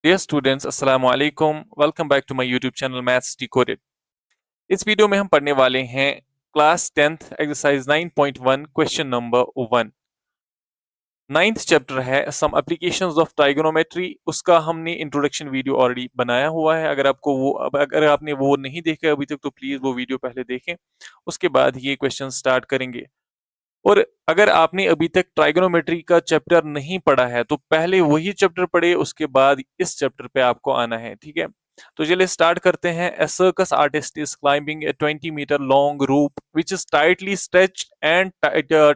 Dear students अस्सलाम वालेकुम। Welcome back to my YouTube channel maths decoded. इस video में हम पढ़ने वाले हैं class 10th exercise 9.1 question number 1। Ninth chapter है सम एप्लीकेशंस ऑफ ट्राइगोनोमेट्री। उसका हमने इंट्रोडक्शन वीडियो ऑलरेडी बनाया हुआ है। अगर आपने वो नहीं देखा अभी तक तो प्लीज वो वीडियो पहले देखें, उसके बाद ये क्वेश्चन स्टार्ट करेंगे। और अगर आपने अभी तक ट्राइगोनोमेट्री का चैप्टर नहीं पढ़ा है तो पहले वही चैप्टर पढ़े, उसके बाद इस चैप्टर पे आपको आना है, ठीक है। तो चलिए स्टार्ट करते हैं। A circus artist is climbing a 20 metre long rope which is tightly stretched and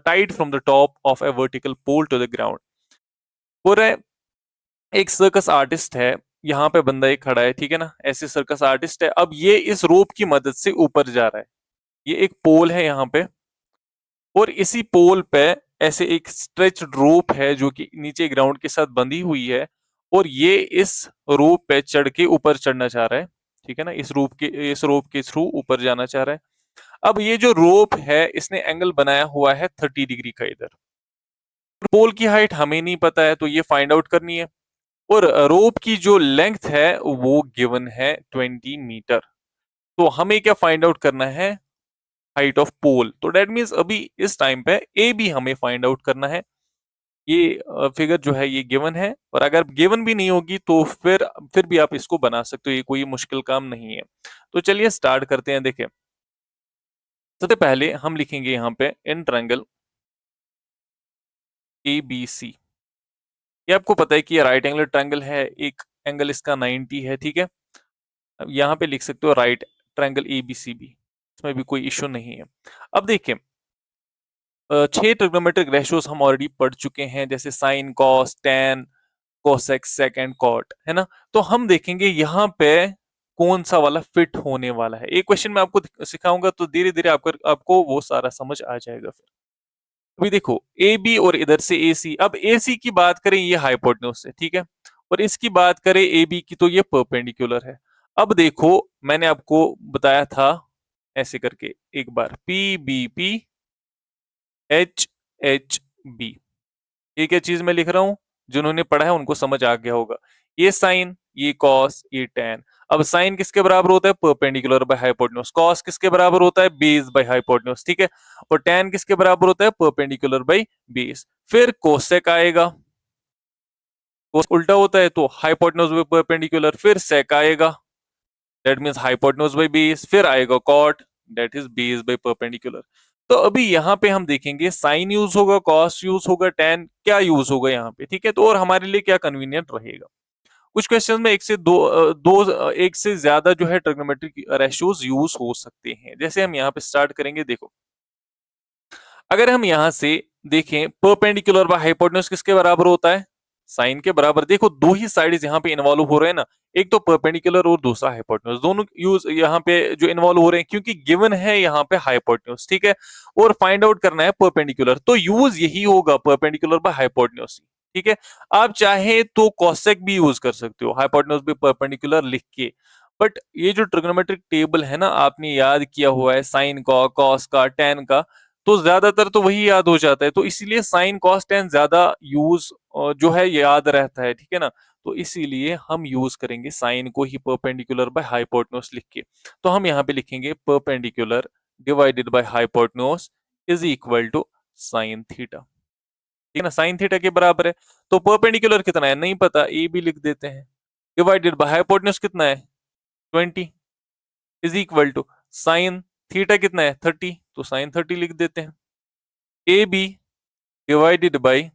tied from the top of a vertical pole to the ground. और एक सर्कस आर्टिस्ट है, यहाँ पे बंदा एक खड़ा है, ठीक है ना। ऐसे सर्कस आर्टिस्ट है, अब ये इस रोप की मदद से ऊपर जा रहा है। ये एक पोल है यहाँ पे, और इसी पोल पे ऐसे एक स्ट्रेच्ड रोप है जो कि नीचे ग्राउंड के साथ बंधी हुई है, और ये इस रोप पे चढ़ के ऊपर चढ़ना चाह रहा है, ठीक है ना। इस रोप के थ्रू ऊपर जाना चाह रहा है। अब ये जो रोप है इसने एंगल बनाया हुआ है 30 डिग्री का इधर। पोल की हाइट हमें नहीं पता है तो ये फाइंड आउट करनी है। और रोप की जो लेंथ है वो गिवन है 20 मीटर। तो हमें क्या फाइंड आउट करना है? हाइट ऑफ पोल। तो डेट मीन्स अभी इस टाइम पे ए बी हमें फाइंड आउट करना है। ये फिगर जो है ये गिवन है, और अगर गिवन भी नहीं होगी तो फिर भी आप इसको बना सकते हो, ये कोई मुश्किल काम नहीं है। तो चलिए स्टार्ट करते हैं। देखिए, सबसे पहले हम लिखेंगे यहाँ पे इन ट्रायंगल ए बी सी। ये आपको पता है कि ये राइट एंगल ट्रायंगल है, एक एंगल इसका 90 है, ठीक है। अब यहाँ पे लिख सकते हो right triangle A B C B, इसमें भी कोई इश्यू नहीं है। अब देखिए, 6 ट्रिग्नोमेट्रिक रेशियोज हम ऑलरेडी पढ़ चुके हैं, जैसे sine, cos, tan, cosec, sec and cot, है ना। तो हम देखेंगे यहाँ पे कौन सा वाला फिट होने वाला है। एक क्वेश्चन में आपको सिखाऊंगा तो धीरे धीरे आपको वो सारा समझ आ जाएगा। फिर अभी देखो, ए बी और इधर से ए सी। अब ए सी की बात करें ये हाइपोटेन्यूज है, ठीक है। और इसकी बात करें ए बी की तो ये परपेंडिकुलर है। अब देखो, मैंने आपको बताया था ऐसे करके एक बार, P B P H H B. ये क्या चीज मैं लिख रहा हूं? जिन्होंने पढ़ा है उनको समझ आ गया होगा। ये साइन, ये कॉस, ये टैन। अब साइन किसके बराबर होता है? Perpendicular by hypotenuse. कॉस किसके बराबर होता है? बेस बाय हाइपोटेन्यूज, ठीक है। और टैन किसके बराबर होता है? Perpendicular by base. फिर कोसेक आएगा, कोस उल्टा होता है तो हाइपोटेन्यूज बाय परपेंडिकुलर। फिर सेक आएगा, that means hypotenuse by base. फिर आएगा cot, that is base by perpendicular. तो अभी यहाँ पे हम देखेंगे साइन यूज होगा, कॉस यूज होगा, टैन क्या यूज होगा यहाँ पे, ठीक है। तो और हमारे लिए क्या कन्वीनियंट रहेगा? कुछ क्वेश्चन में एक से ज्यादा जो है ट्रिग्नोमेट्रिक रेशियोज यूज हो सकते हैं। जैसे हम यहाँ पे स्टार्ट करेंगे। देखो, अगर हम यहाँ से देखें, परपेंडिकुलर बाय हाइपोटेन्यूज किसके बराबर होता है? साइन के बराबर। देखो, दो ही साइड्स यहाँ पे इन्वॉल्व हो रहे हैं ना, एक तो परपेंडिकुलर और दूसरा हाइपोटेन्यूज। दोनों यूज यहाँ पे जो इन्वॉल्व हो रहे हैं, क्योंकि गिवन है यहाँ पे हाइपोटेन्यूज, ठीक है। और फाइंड आउट करना है परपेंडिकुलर, तो यूज यही होगा, परपेंडिकुलर बाय हाइपोटेन्यूज, ठीक है। आप चाहे तो कॉसेक भी यूज कर सकते हो, हाइपोटेन्यूज भी परपेंडिकुलर लिख के। बट ये जो ट्रिग्नोमेट्रिक टेबल है ना, आपने याद किया हुआ है साइन का, कॉस का, टेन का, तो ज्यादातर तो वही याद हो जाता है। तो इसीलिए साइन कॉस टेन ज्यादा यूज जो है याद रहता है, ठीक है ना। तो इसीलिए हम यूज करेंगे साइन को ही परपेंडिकुलर बाय हाइपोटेन्यूज लिख के। तो हम यहाँ पे लिखेंगे perpendicular divided by hypotenuse is equal to sine theta, ठीक है ना। साइन थीटा के बराबर है। तो परपेंडिकुलर कितना है नहीं पता, ए भी लिख देते हैं। डिवाइडेड बाय हाइपोटेन्यूज कितना है? 20 is equal to sine theta कितना है? 30, तो साइन 30 लिख देते हैं। A B divided by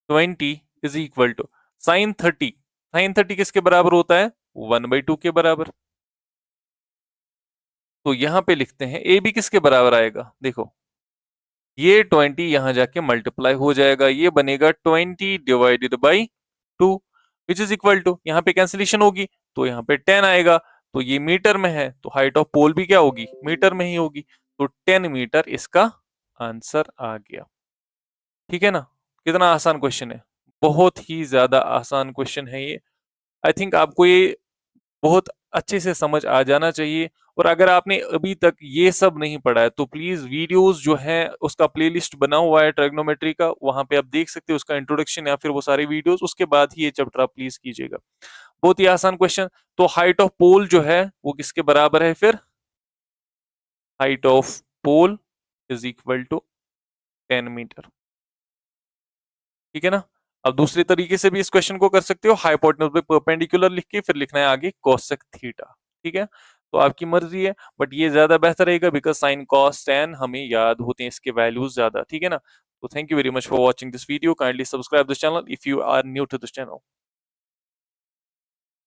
20 is equal to sine 30। Sine 30 किसके बराबर होता है? 1/2 के बराबर। तो यहां पे लिखते हैं ए बी किसके बराबर आएगा। देखो, ये 20 यहां जाके मल्टीप्लाई हो जाएगा, ये बनेगा 20 divided by 2 which is equal to, यहाँ पे कैंसिलेशन होगी तो यहाँ पे 10 आएगा। तो ये मीटर में है तो हाइट ऑफ पोल भी क्या होगी? मीटर में ही होगी। तो 10 मीटर इसका आंसर आ गया, ठीक है ना। कितना आसान क्वेश्चन है, बहुत ही ज्यादा आसान क्वेश्चन है ये। आई थिंक आपको ये बहुत अच्छे से समझ आ जाना चाहिए। और अगर आपने अभी तक ये सब नहीं पढ़ा है तो प्लीज वीडियोस जो है उसका प्लेलिस्ट बना हुआ है ट्रिग्नोमेट्री का, वहां पे आप देख सकते हो उसका इंट्रोडक्शन या फिर वो सारे वीडियोस, उसके बाद ही ये चैप्टर आप प्लीज कीजिएगा। बहुत ही आसान क्वेश्चन। तो हाइट ऑफ पोल जो है वो किसके बराबर है फिर? Height of pole is equal to 10 metre. ठीक है ना। अब दूसरे तरीके से भी इस क्वेश्चन को कर सकते हो, हाइपोटेन्यूज पे परपेंडिकुलर लिख के फिर लिखना है आगे कोसेक थीटा। ठीक है, तो आपकी मर्जी है, बट ये ज्यादा बेहतर रहेगा बिकॉज साइन कॉस टेन हमें याद होते हैं इसके वैल्यूज ज्यादा। ठीक है ना। तो thank you very much for watching this video, kindly subscribe this channel if you are new to this channel.